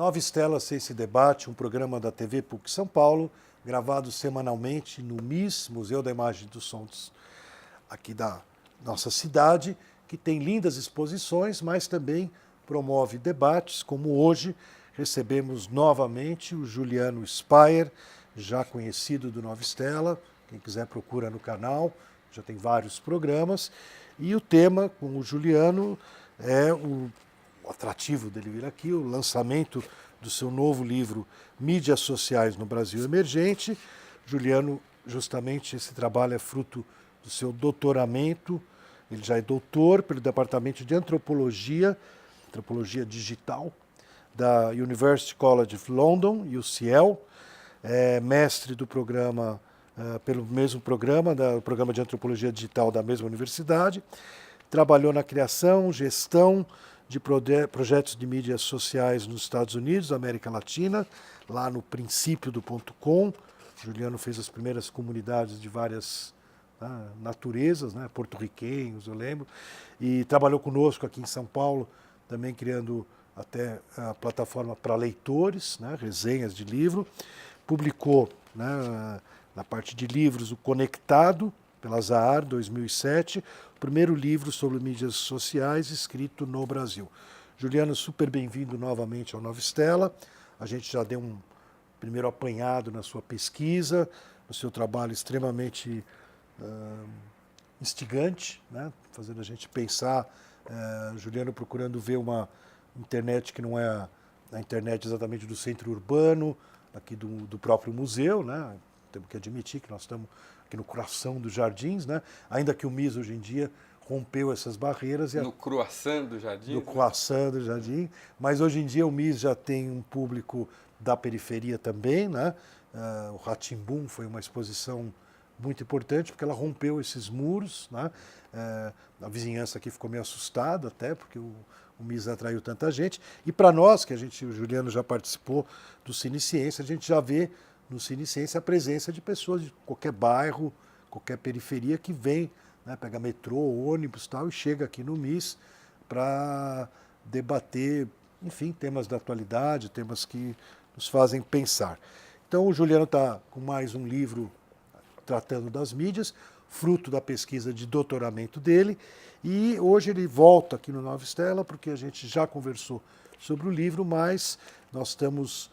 Nova Estela Ciência e Debate, um programa da TV PUC São Paulo, gravado semanalmente no MIS, Museu da Imagem e dos Sons, aqui da nossa cidade, que tem lindas exposições, mas também promove debates, como hoje recebemos novamente o Juliano Speyer, já conhecido do Nova Estela, quem quiser procura no canal, já tem vários programas, e o tema com o Juliano é o atrativo dele vir aqui, o lançamento do seu novo livro Mídias Sociais no Brasil Emergente. Juliano, justamente esse trabalho é fruto do seu doutoramento, ele já é doutor pelo Departamento de Antropologia Digital, da University College of London, UCL, é mestre do programa, pelo mesmo programa, do Programa de Antropologia Digital da mesma universidade, trabalhou na criação, gestão de projetos de mídias sociais nos Estados Unidos, América Latina, lá no princípio do .com. Juliano fez as primeiras comunidades de várias naturezas, né, porto-riquenhos, eu lembro, e trabalhou conosco aqui em São Paulo, também criando até a plataforma para leitores, né, resenhas de livro. Publicou, né, na parte de livros, o Conectado, pela Zahar, 2007, o primeiro livro sobre mídias sociais escrito no Brasil. Juliano, super bem-vindo novamente ao Nova Estela. A gente já deu um primeiro apanhado na sua pesquisa, no seu trabalho extremamente instigante, né? Fazendo a gente pensar, Juliano procurando ver uma internet que não é a internet exatamente do centro urbano, aqui do próprio museu, né? Temos que admitir que nós estamos aqui no coração dos jardins, né? Ainda que o MIS hoje em dia rompeu essas barreiras. No croissant do jardim? No croissant do jardim, mas hoje em dia o MIS já tem um público da periferia também, né? O Rá-Tim-Bum foi uma exposição muito importante, porque ela rompeu esses muros, né? A vizinhança aqui ficou meio assustada até, porque o MIS atraiu tanta gente. E para nós, que o Juliano já participou do Cine Ciência, a gente já vê no Cine Ciência a presença de pessoas de qualquer bairro, qualquer periferia que vem, né, pega metrô, ônibus e tal, e chega aqui no MIS para debater, enfim, temas da atualidade, temas que nos fazem pensar. Então o Juliano está com mais um livro tratando das mídias, fruto da pesquisa de doutoramento dele, e hoje ele volta aqui no Nova Estela, porque a gente já conversou sobre o livro, mas nós estamos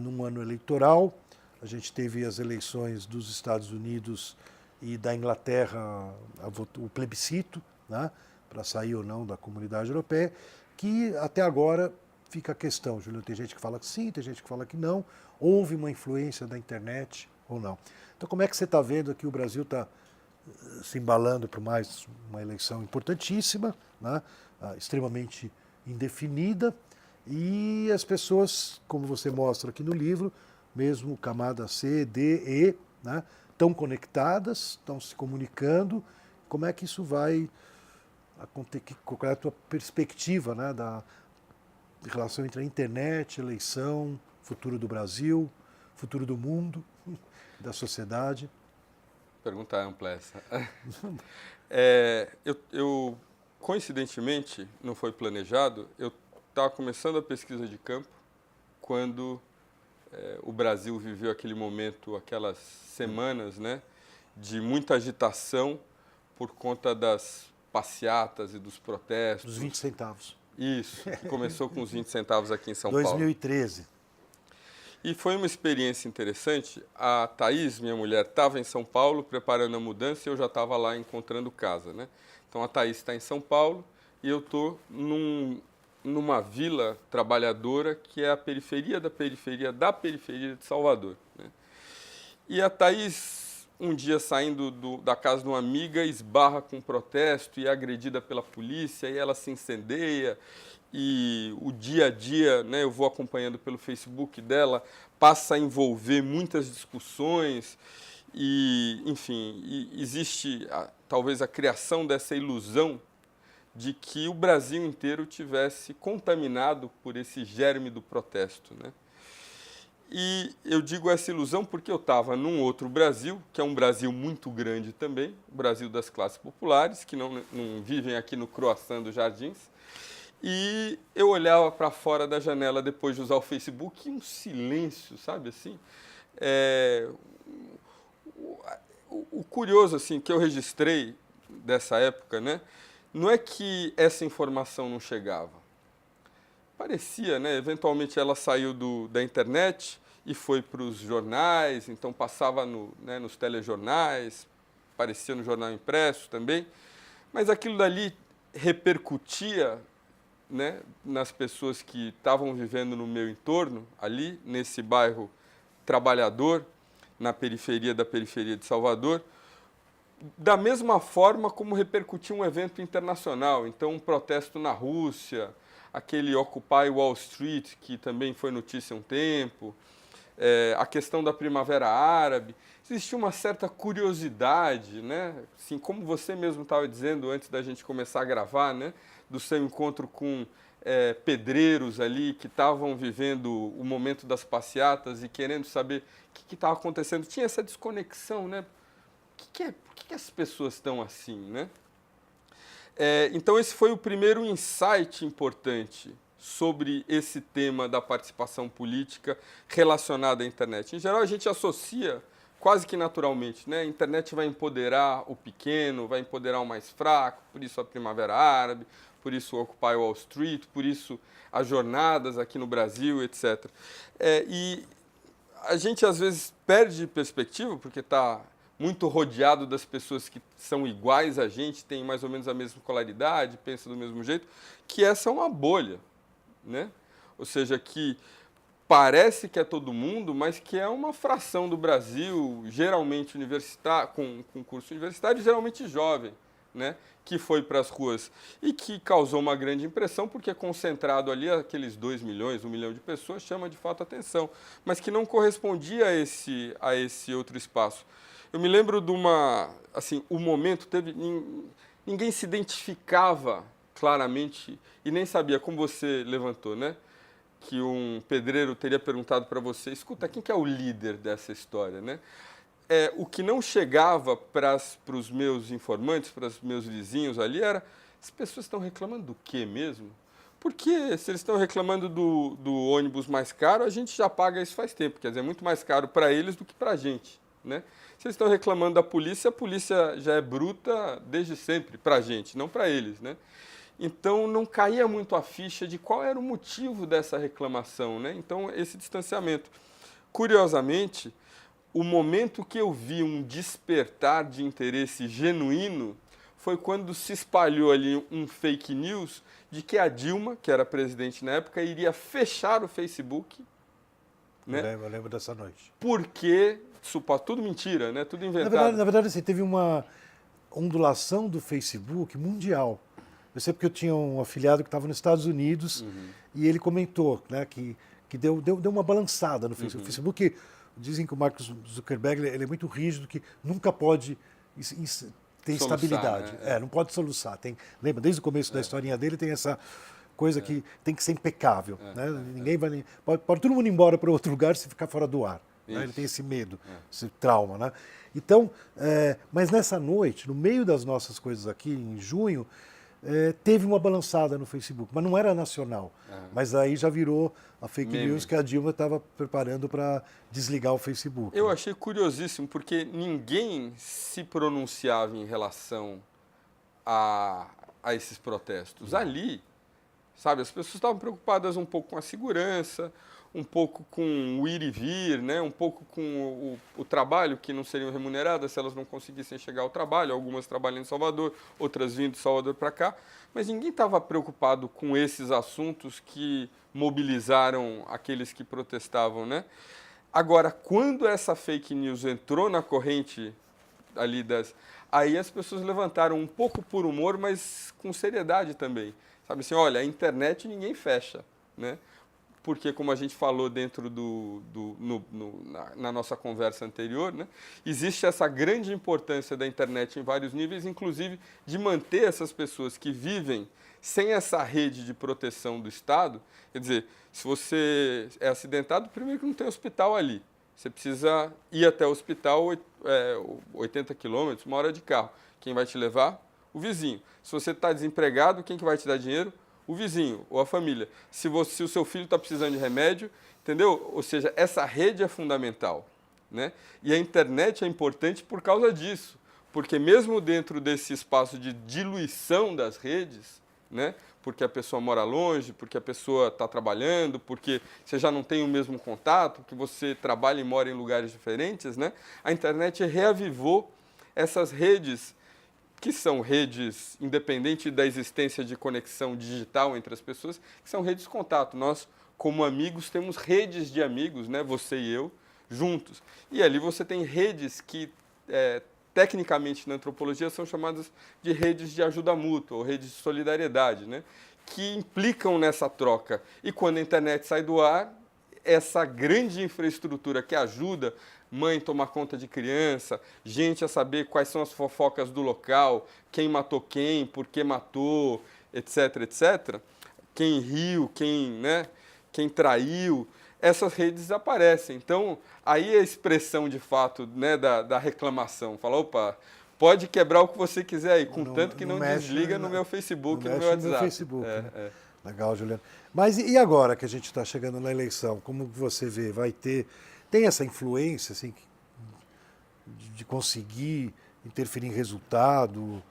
num ano eleitoral. A gente teve as eleições dos Estados Unidos e da Inglaterra, o plebiscito, né, para sair ou não da Comunidade Europeia, que até agora fica a questão, Juliano, tem gente que fala que sim, tem gente que fala que não, houve uma influência da internet ou não. Então como é que você está vendo que o Brasil está se embalando para mais uma eleição importantíssima, né, extremamente indefinida, e as pessoas, como você mostra aqui no livro, mesmo camada C, D, E, né, estão conectadas, estão se comunicando. Como é que isso vai acontecer? Qual é a tua perspectiva, né, da relação entre a internet, eleição, futuro do Brasil, futuro do mundo, da sociedade? Pergunta ampla essa. Eu, coincidentemente, não foi planejado, eu estava começando a pesquisa de campo quando o Brasil viveu aquele momento, aquelas semanas, né, de muita agitação por conta das passeatas e dos protestos. Dos 20 centavos. Isso, que começou com os 20 centavos aqui em São 2013. Paulo. E foi uma experiência interessante. A Thaís, minha mulher, estava em São Paulo preparando a mudança e eu já estava lá encontrando casa, né? Então a Thaís está em São Paulo e eu estou numa vila trabalhadora que é a periferia da periferia da periferia de Salvador, né? E a Thaís, um dia saindo da casa de uma amiga, esbarra com um protesto e é agredida pela polícia e ela se incendeia. E o dia a dia, né, eu vou acompanhando pelo Facebook dela, passa a envolver muitas discussões e, enfim, existe talvez a criação dessa ilusão de que o Brasil inteiro tivesse contaminado por esse germe do protesto, né? E eu digo essa ilusão porque eu estava num outro Brasil, que é um Brasil muito grande também, o Brasil das classes populares, que não vivem aqui no croissant dos jardins. E eu olhava para fora da janela depois de usar o Facebook e um silêncio, sabe assim? É, o curioso assim que eu registrei dessa época, né? Não é que essa informação não chegava. Parecia, né? Eventualmente ela saiu da internet e foi para os jornais, então passava né, nos telejornais, aparecia no jornal impresso também, mas aquilo dali repercutia, né, nas pessoas que estavam vivendo no meu entorno, ali nesse bairro trabalhador, na periferia da periferia de Salvador, da mesma forma como repercutia um evento internacional, então um protesto na Rússia, aquele Occupy Wall Street, que também foi notícia há um tempo, a questão da Primavera Árabe. Existia uma certa curiosidade, né? Assim, como você mesmo estava dizendo antes da gente começar a gravar, né? Do seu encontro com pedreiros ali que estavam vivendo o momento das passeatas e querendo saber o que estava acontecendo. Tinha essa desconexão, né? Por que as pessoas estão assim, né? Então esse foi o primeiro insight importante sobre esse tema da participação política relacionada à internet. Em geral, a gente associa quase que naturalmente, né? A internet vai empoderar o pequeno, vai empoderar o mais fraco, por isso a Primavera Árabe, por isso o Occupy Wall Street, por isso as jornadas aqui no Brasil, etc. E a gente às vezes perde perspectiva, porque está muito rodeado das pessoas que são iguais a gente, têm mais ou menos a mesma escolaridade, pensam do mesmo jeito, que essa é uma bolha, né? Ou seja, que parece que é todo mundo, mas que é uma fração do Brasil, geralmente com curso universitário, geralmente jovem, né? Que foi para as ruas e que causou uma grande impressão, porque é concentrado ali aqueles 2 milhões, 1 milhão de pessoas, chama de fato atenção, mas que não correspondia a esse outro espaço. Eu me lembro de o momento ninguém se identificava claramente e nem sabia, como você levantou, né? Que um pedreiro teria perguntado para você, escuta, quem que é o líder dessa história, né? O que não chegava para os meus informantes, para os meus vizinhos ali, era, as pessoas estão reclamando do quê mesmo? Porque se eles estão reclamando do ônibus mais caro, a gente já paga isso faz tempo, quer dizer, é muito mais caro para eles do que para a gente, né? Se eles estão reclamando da polícia, a polícia já é bruta desde sempre, para a gente, não para eles, né? Então, não caía muito a ficha de qual era o motivo dessa reclamação, né? Então, esse distanciamento. Curiosamente, o momento que eu vi um despertar de interesse genuíno foi quando se espalhou ali um fake news de que a Dilma, que era presidente na época, iria fechar o Facebook, né? Eu lembro dessa noite. Porque, tudo mentira, né? Tudo inventado. Na verdade assim, teve uma ondulação do Facebook mundial. Eu sei porque eu tinha um afiliado que estava nos Estados Unidos e ele comentou, né, que deu uma balançada no Facebook. O Facebook, dizem que o Mark Zuckerberg ele é muito rígido, que nunca pode ter estabilidade. Né? Não pode soluçar. Lembra, desde o começo da historinha dele tem essa coisa que tem que ser impecável. Né? Ninguém vai... Pode todo mundo ir embora para outro lugar se ficar fora do ar. Né? Ele tem esse medo, esse trauma. Né? Então, mas nessa noite, no meio das nossas coisas aqui, em junho, teve uma balançada no Facebook, mas não era nacional. Mas aí já virou a fake news que a Dilma estava preparando para desligar o Facebook. Eu achei curiosíssimo, porque ninguém se pronunciava em relação a esses protestos. Ali, sabe, as pessoas estavam preocupadas um pouco com a segurança, um pouco com o ir e vir, né? Um pouco com o trabalho, que não seriam remuneradas se elas não conseguissem chegar ao trabalho. Algumas trabalhando em Salvador, outras vindo de Salvador para cá. Mas ninguém estava preocupado com esses assuntos que mobilizaram aqueles que protestavam, né? Agora, quando essa fake news entrou na corrente ali aí as pessoas levantaram um pouco por humor, mas com seriedade também. Sabe assim, olha, a internet ninguém fecha, né? Porque, como a gente falou dentro na nossa conversa anterior, né, existe essa grande importância da internet em vários níveis, inclusive de manter essas pessoas que vivem sem essa rede de proteção do Estado. Quer dizer, se você é acidentado, primeiro que não tem hospital ali. Você precisa ir até o hospital 80 quilômetros, 1 hora de carro. Quem vai te levar? O vizinho. Se você está desempregado, quem que vai te dar dinheiro? o vizinho ou a família. Se o seu filho está precisando de remédio, entendeu? Ou seja, essa rede é fundamental, né? E a internet é importante por causa disso, porque mesmo dentro desse espaço de diluição das redes, né? Porque a pessoa mora longe, porque a pessoa está trabalhando, porque você já não tem o mesmo contato, que você trabalha e mora em lugares diferentes, né? A internet reavivou essas redes, que são redes, independente da existência de conexão digital entre as pessoas, que são redes de contato. Nós, como amigos, temos redes de amigos, né? Você e eu, juntos. E ali você tem redes que, tecnicamente, na antropologia, são chamadas de redes de ajuda mútua, ou redes de solidariedade, né? Que implicam nessa troca. E quando a internet sai do ar, essa grande infraestrutura que ajuda mãe tomar conta de criança, gente a saber quais são as fofocas do local, quem matou quem, por que matou, etc, etc. Quem riu, quem traiu, essas redes aparecem. Então, aí a expressão de fato, né, da reclamação, fala, opa, pode quebrar o que você quiser aí, contanto que não desliga no meu Facebook, no meu WhatsApp. No Facebook, né? Legal, Juliano. Mas e agora que a gente está chegando na eleição, como você vê, tem essa influência assim, de conseguir interferir em resultado?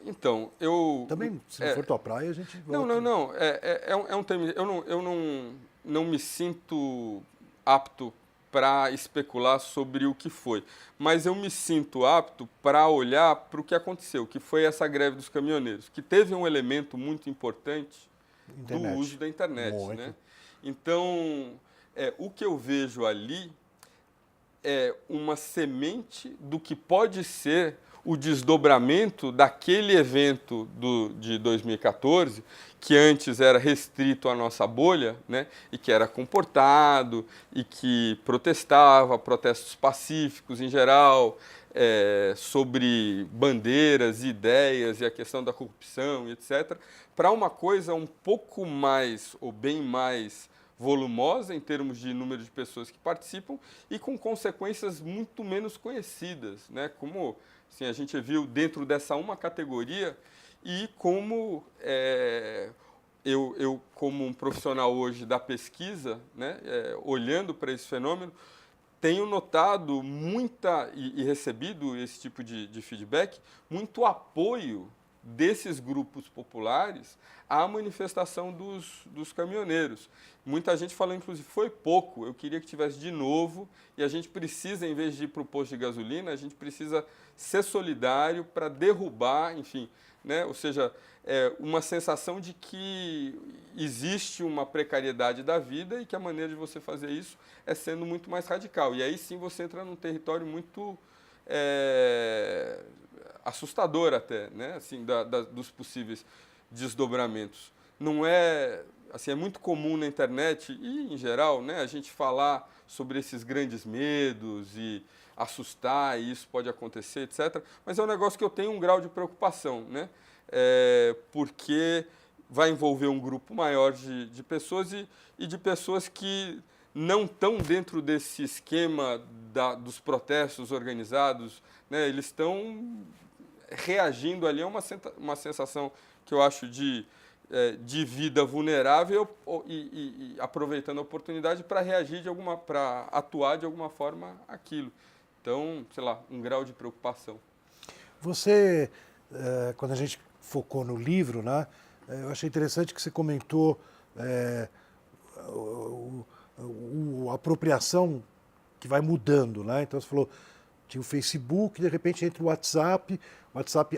Então, eu... Também, se não for tua praia, a gente volta. Não. É um termo... Eu não me sinto apto para especular sobre o que foi. Mas eu me sinto apto para olhar para o que aconteceu, que foi essa greve dos caminhoneiros, que teve um elemento muito importante do uso da internet. Né? Então, o que eu vejo ali é uma semente do que pode ser o desdobramento daquele evento de 2014, que antes era restrito à nossa bolha, né, e que era comportado, e que protestava, protestos pacíficos em geral, sobre bandeiras, ideias e a questão da corrupção, etc., para uma coisa um pouco mais, ou bem mais, volumosa em termos de número de pessoas que participam e com consequências muito menos conhecidas, né, como... Assim, a gente viu dentro dessa uma categoria e como eu como um profissional hoje da pesquisa, né, olhando para esse fenômeno, tenho notado e recebido esse tipo de feedback, muito apoio desses grupos populares à manifestação dos caminhoneiros. Muita gente falou, inclusive, foi pouco, eu queria que tivesse de novo, e a gente precisa, em vez de ir para o posto de gasolina, a gente precisa ser solidário para derrubar, enfim, né? Ou seja, uma sensação de que existe uma precariedade da vida e que a maneira de você fazer isso é sendo muito mais radical. E aí sim você entra num território muito assustador até, né? Assim, dos possíveis desdobramentos. Não é... Assim, é muito comum na internet e, em geral, né, a gente falar sobre esses grandes medos e assustar, e isso pode acontecer, etc. Mas é um negócio que eu tenho um grau de preocupação, né? Porque vai envolver um grupo maior de pessoas e de pessoas que não estão dentro desse esquema dos protestos organizados, né? Eles estão reagindo ali a uma sensação que eu acho de vida vulnerável e aproveitando a oportunidade para reagir para atuar de alguma forma aquilo. Então, sei lá, um grau de preocupação. Você, quando a gente focou no livro, né, eu achei interessante que você comentou a apropriação que vai mudando, né? Então você falou, tinha o Facebook, de repente entra o WhatsApp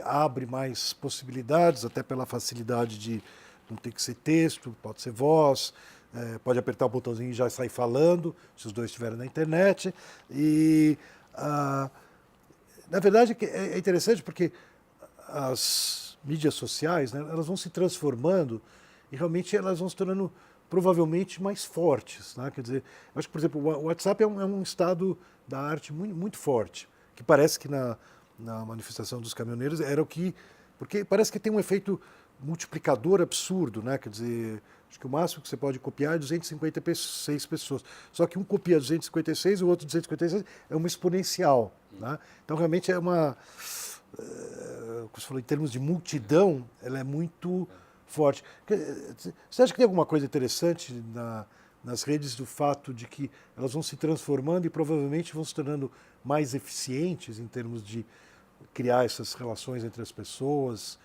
abre mais possibilidades, até pela facilidade de não ter que ser texto, pode ser voz, pode apertar o botãozinho e já sair falando, se os dois estiverem na internet. E, na verdade, é interessante porque as mídias sociais, né, elas vão se transformando e realmente elas vão se tornando provavelmente mais fortes. Né? Quer dizer, eu acho que, por exemplo, o WhatsApp é um estado da arte muito, muito forte, que parece que na manifestação dos caminhoneiros era o que... Porque parece que tem um efeito multiplicador absurdo, né? Quer dizer, acho que o máximo que você pode copiar é 256 pessoas. Só que um copia 256 e o outro 256 é uma exponencial. Né? Então, realmente é como você falou, em termos de multidão, ela é muito forte. Você acha que tem alguma coisa interessante nas redes do fato de que elas vão se transformando e provavelmente vão se tornando mais eficientes em termos de criar essas relações entre as pessoas?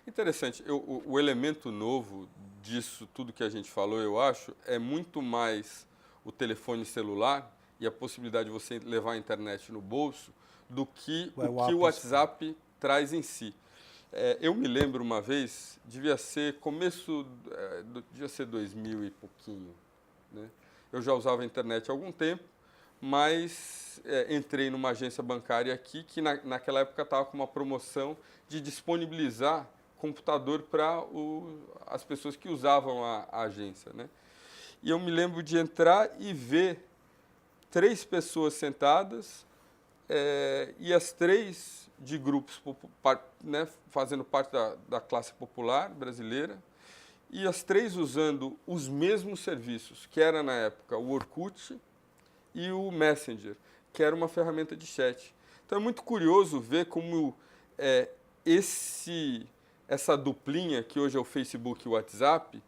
Interessante. O elemento novo disso, tudo que a gente falou, eu acho, é muito mais o telefone celular e a possibilidade de você levar a internet no bolso do que o que o WhatsApp traz em si. Eu me lembro uma vez, devia ser 2000 e pouquinho, né? Eu já usava a internet há algum tempo, mas entrei numa agência bancária aqui que naquela época estava com uma promoção de disponibilizar computador para as pessoas que usavam a agência, né? E eu me lembro de entrar e ver 3 pessoas sentadas e as 3 de grupos, né, fazendo parte da classe popular brasileira, e as 3 usando os mesmos serviços, que era na época o Orkut e o Messenger, que era uma ferramenta de chat. Então é muito curioso ver como essa duplinha, que hoje é o Facebook e o WhatsApp,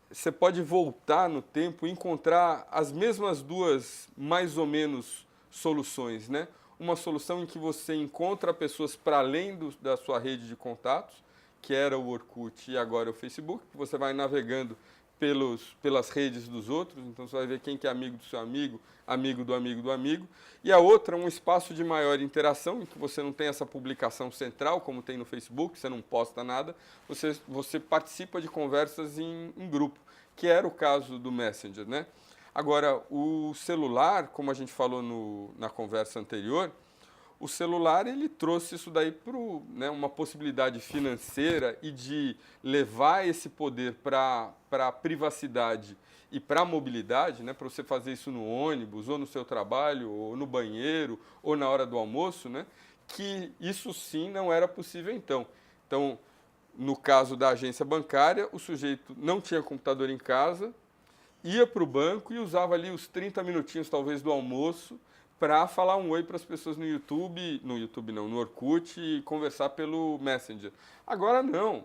você pode voltar no tempo e encontrar as mesmas 2, mais ou menos, soluções, né? Uma solução em que você encontra pessoas para além da sua rede de contatos, que era o Orkut e agora é o Facebook, que você vai navegando pelas redes dos outros, então você vai ver quem que é amigo do seu amigo, amigo do amigo do amigo. E a outra, um espaço de maior interação, em que você não tem essa publicação central, como tem no Facebook, você não posta nada, você participa de conversas em grupo, que era o caso do Messenger, né? Agora, o celular, como a gente falou na conversa anterior, o celular ele trouxe isso daí para uma possibilidade financeira e de levar esse poder para a privacidade e para a mobilidade, né, para você fazer isso no ônibus, ou no seu trabalho, ou no banheiro, ou na hora do almoço, né, que isso sim não era possível então. Então, no caso da agência bancária, o sujeito não tinha computador em casa, ia para o banco e usava ali os 30 minutinhos talvez do almoço para falar um oi para as pessoas no Orkut e conversar pelo Messenger. Agora não,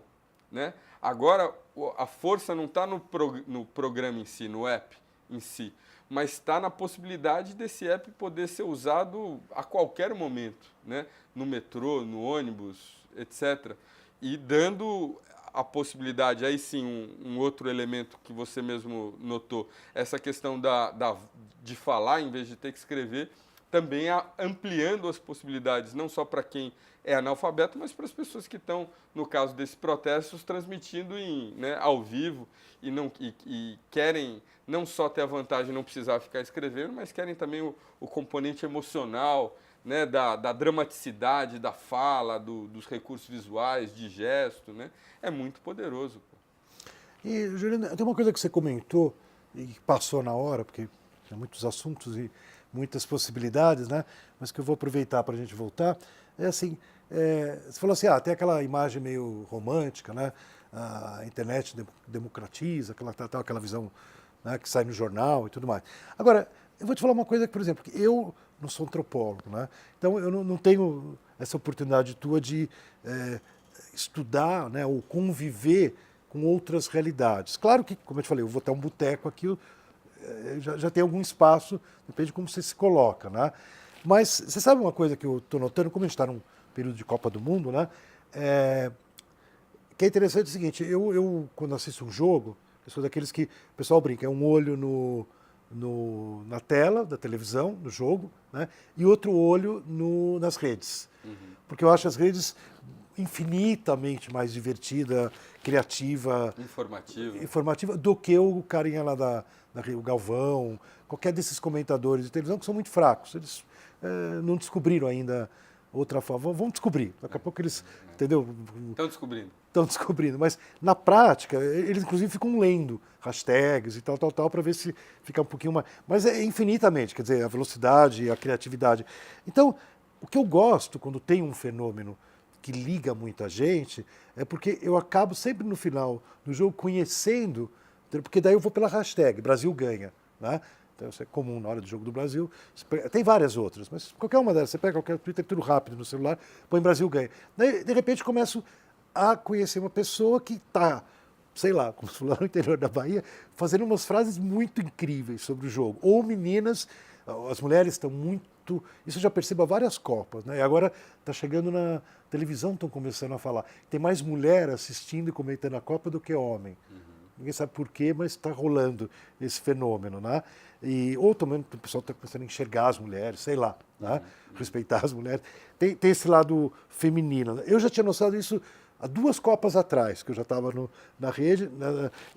né? Agora a força não está no programa em si, no app em si, mas está na possibilidade desse app poder ser usado a qualquer momento, né? No metrô, no ônibus, etc. E dando a possibilidade, aí sim, um outro elemento que você mesmo notou, essa questão de falar em vez de ter que escrever, também ampliando as possibilidades, não só para quem é analfabeto, mas para as pessoas que estão, no caso desses protestos, transmitindo ao vivo e querem não só ter a vantagem de não precisar ficar escrevendo, mas querem também o componente emocional, né, da dramaticidade da fala, dos recursos visuais, de gesto, né? É muito poderoso. E, Juliana, tem uma coisa que você comentou e passou na hora, porque tem muitos assuntos e muitas possibilidades, né? Mas que eu vou aproveitar para a gente voltar. É assim, você falou assim, tem aquela imagem meio romântica, né? A internet democratiza, aquela visão, né, que sai no jornal e tudo mais. Agora, eu vou te falar uma coisa que, por exemplo, que eu não sou antropólogo, né? Então eu não tenho essa oportunidade tua de estudar, né, ou conviver com outras realidades. Claro que, como eu te falei, eu vou ter um boteco aqui, já tem algum espaço, depende de como você se coloca, né? Mas você sabe uma coisa que eu estou notando, como a gente está num período de Copa do Mundo, né? Que é interessante o seguinte, eu quando assisto um jogo, eu sou daqueles que o pessoal brinca, é um olho na tela da televisão, no jogo, né? E outro olho nas redes. Uhum. Porque eu acho as redes infinitamente mais divertida, criativa, informativa do que o carinha lá o Galvão, qualquer desses comentadores de televisão que são muito fracos. Eles não descobriram ainda outra forma. Vão descobrir. Daqui a pouco eles, entendeu? Estão descobrindo. Mas na prática, eles inclusive ficam lendo hashtags e tal, para ver se fica um pouquinho mais. Mas é infinitamente, quer dizer, a velocidade, a criatividade. Então, o que eu gosto quando tem um fenômeno que liga muita gente, é porque eu acabo sempre no final do jogo conhecendo, porque daí eu vou pela hashtag, Brasil ganha, né? Então, isso é comum na hora do Jogo do Brasil. Tem várias outras, mas qualquer uma delas, você pega qualquer Twitter, tudo rápido no celular, põe Brasil ganha. Daí, de repente, começo a conhecer uma pessoa que está, sei lá, como se lá no interior da Bahia, fazendo umas frases muito incríveis sobre o jogo. Ou meninas, as mulheres estão muito... Isso eu já percebo há várias Copas, né? E agora está chegando na televisão, estão começando a falar. Tem mais mulher assistindo e comentando a Copa do que homem. Ninguém sabe por quê, mas está rolando esse fenômeno, né? Ou também o pessoal está começando a enxergar as mulheres, sei lá, né? Respeitar as mulheres. Tem esse lado feminino. Eu já tinha notado isso há 2 Copas atrás, que eu já estava na rede,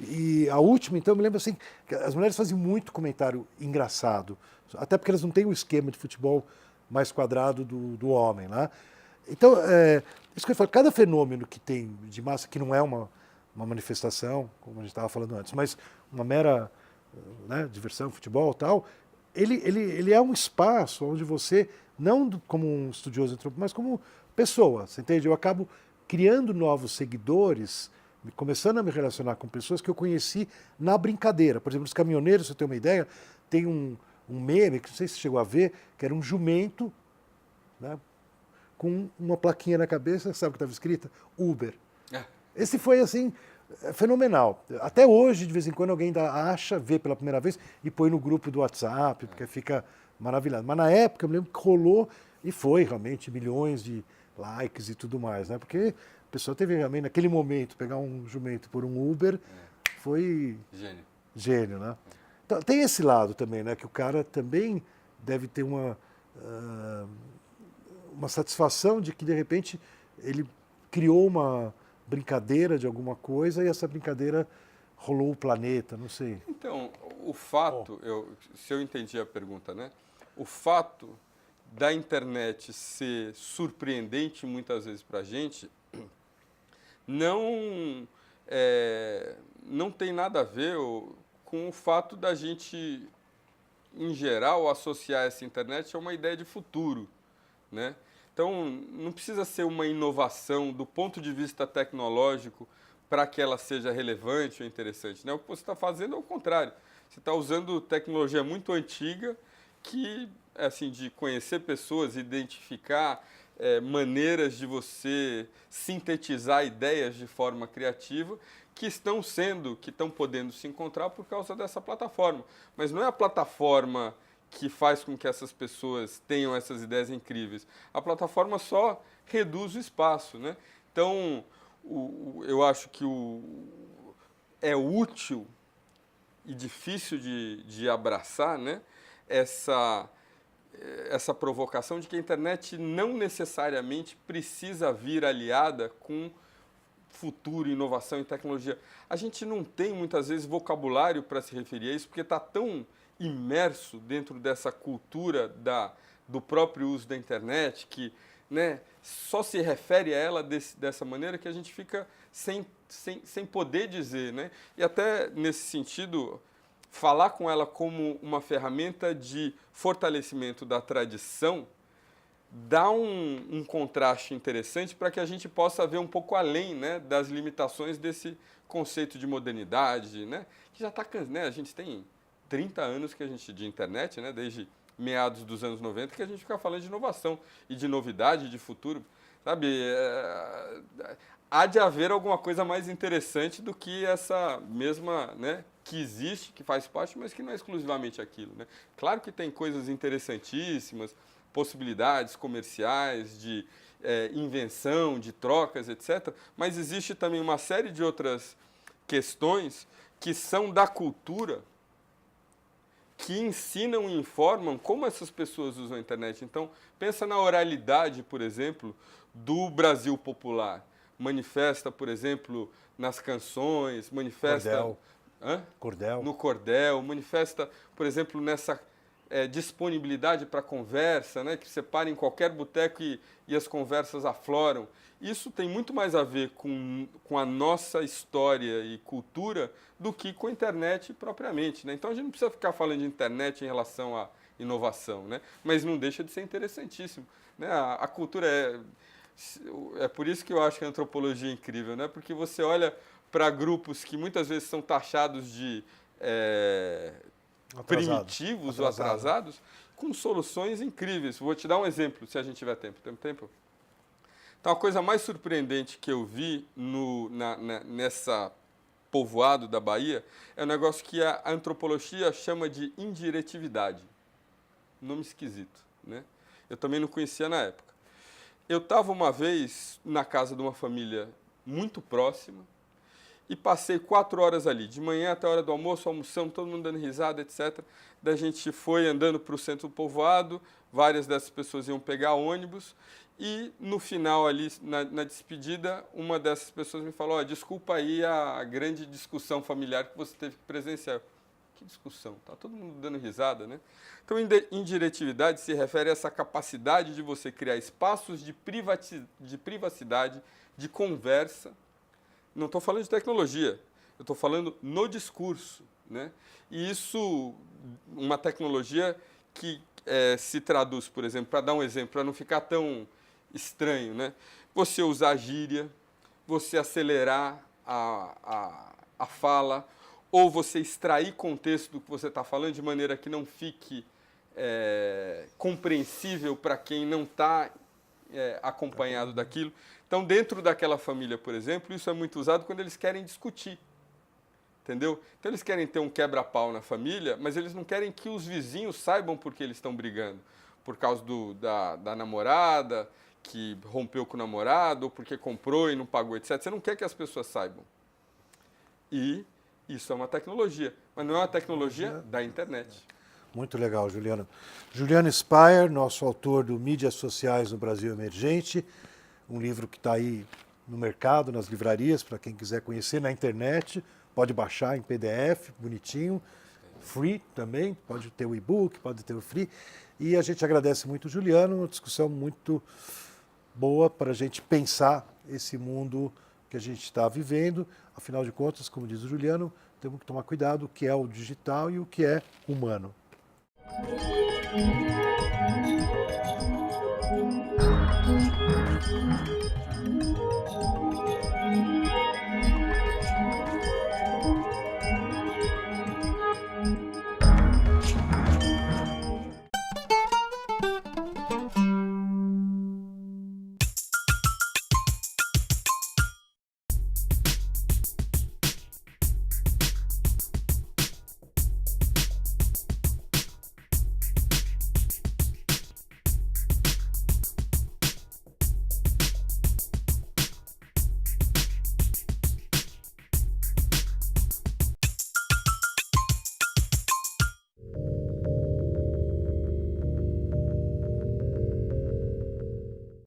e a última, então, eu me lembro assim, que as mulheres fazem muito comentário engraçado, até porque elas não têm o esquema de futebol mais quadrado do homem, né? Então, isso que eu falo, cada fenômeno que tem de massa, que não é uma manifestação, como a gente estava falando antes, mas uma mera, né, diversão, futebol e tal, ele é um espaço onde você, não como um estudioso antropólogo, mas como pessoa, você entende? Eu acabo criando novos seguidores, começando a me relacionar com pessoas que eu conheci na brincadeira. Por exemplo, os caminhoneiros, se eu tenho uma ideia, tem um meme, que não sei se você chegou a ver, que era um jumento, né, com uma plaquinha na cabeça, sabe o que estava escrita? Uber. Esse foi, assim, fenomenal. Até hoje, de vez em quando, alguém acha, vê pela primeira vez e põe no grupo do WhatsApp, porque fica maravilhado. Mas na época, eu me lembro que rolou e foi realmente milhões de likes e tudo mais, né? Porque a pessoa teve realmente, naquele momento, pegar um jumento por um Uber, foi gênio, né? Então, tem esse lado também, né? Que o cara também deve ter uma satisfação de que, de repente, ele criou uma brincadeira de alguma coisa e essa brincadeira rolou o planeta, não sei. Então, o fato, se eu entendi a pergunta, né? O fato da internet ser surpreendente muitas vezes para a gente não tem nada a ver com o fato da gente, em geral, associar essa internet a uma ideia de futuro, né? Então, não precisa ser uma inovação do ponto de vista tecnológico para que ela seja relevante ou interessante, né? O que você está fazendo é o contrário. Você está usando tecnologia muito antiga que, assim, de conhecer pessoas, identificar maneiras de você sintetizar ideias de forma criativa que estão podendo se encontrar por causa dessa plataforma. Mas não é a plataforma que faz com que essas pessoas tenham essas ideias incríveis. A plataforma só reduz o espaço, né? Então, eu acho que é útil e difícil de abraçar, né, essa provocação de que a internet não necessariamente precisa vir aliada com futuro, inovação e tecnologia. A gente não tem, muitas vezes, vocabulário para se referir a isso, porque está tão imerso dentro dessa cultura do próprio uso da internet, que, né, só se refere a ela dessa maneira que a gente fica sem poder dizer, né? E até nesse sentido, falar com ela como uma ferramenta de fortalecimento da tradição dá um contraste interessante para que a gente possa ver um pouco além, né, das limitações desse conceito de modernidade, né? Que já está, né, a gente tem 30 anos de internet, né, desde meados dos anos 90, que a gente fica falando de inovação e de novidade, de futuro, sabe? Há de haver alguma coisa mais interessante do que essa mesma, né, que existe, que faz parte, mas que não é exclusivamente aquilo, né? Claro que tem coisas interessantíssimas, possibilidades comerciais, de invenção, de trocas, etc., mas existe também uma série de outras questões que são da cultura, que ensinam e informam como essas pessoas usam a internet. Então, pensa na oralidade, por exemplo, do Brasil popular. Manifesta, por exemplo, nas canções, manifesta no cordel, manifesta, por exemplo, nessa disponibilidade para conversa, né, que você para em qualquer boteco e as conversas afloram. Isso tem muito mais a ver com a nossa história e cultura do que com a internet propriamente, né? Então a gente não precisa ficar falando de internet em relação à inovação, né? Mas não deixa de ser interessantíssimo, né? A cultura é por isso que eu acho que a antropologia é incrível, né? Porque você olha para grupos que muitas vezes são taxados de primitivos ou atrasados, com soluções incríveis. Vou te dar um exemplo, se a gente tiver tempo. Temos tempo? Então, a coisa mais surpreendente que eu vi nessa povoado da Bahia é um negócio que a antropologia chama de indiretividade. Nome esquisito, né? Eu também não conhecia na época. Eu estava uma vez na casa de uma família muito próxima e passei 4 horas ali, de manhã até a hora do almoço, almoçamos, todo mundo dando risada, etc. Daí a gente foi andando para o centro do povoado, várias dessas pessoas iam pegar ônibus e no final ali, na despedida, uma dessas pessoas me falou, desculpa aí a grande discussão familiar que você teve que presenciar. Que discussão? Tá todo mundo dando risada, né? Então, indiretividade se refere a essa capacidade de você criar espaços de privacidade, de conversa. Não estou falando de tecnologia, eu estou falando no discurso, né? E isso, uma tecnologia que se traduz, por exemplo, para dar um exemplo, para não ficar tão estranho, né? Você usar gíria, você acelerar a fala, ou você extrair contexto do que você está falando de maneira que não fique compreensível para quem não está acompanhado daquilo. Então, dentro daquela família, por exemplo, isso é muito usado quando eles querem discutir, entendeu? Então, eles querem ter um quebra-pau na família, mas eles não querem que os vizinhos saibam por que eles estão brigando. Por causa da namorada, que rompeu com o namorado, ou porque comprou e não pagou, etc. Você não quer que as pessoas saibam. E isso é uma tecnologia, mas não é uma tecnologia da internet. Muito legal, Juliano. Juliano Speyer, nosso autor do Mídias Sociais no Brasil Emergente, um livro que está aí no mercado, nas livrarias, para quem quiser conhecer, na internet, pode baixar em PDF, bonitinho, free também, pode ter o e-book, pode ter o free. E a gente agradece muito o Juliano, uma discussão muito boa para a gente pensar esse mundo que a gente está vivendo. Afinal de contas, como diz o Juliano, temos que tomar cuidado o que é o digital e o que é humano.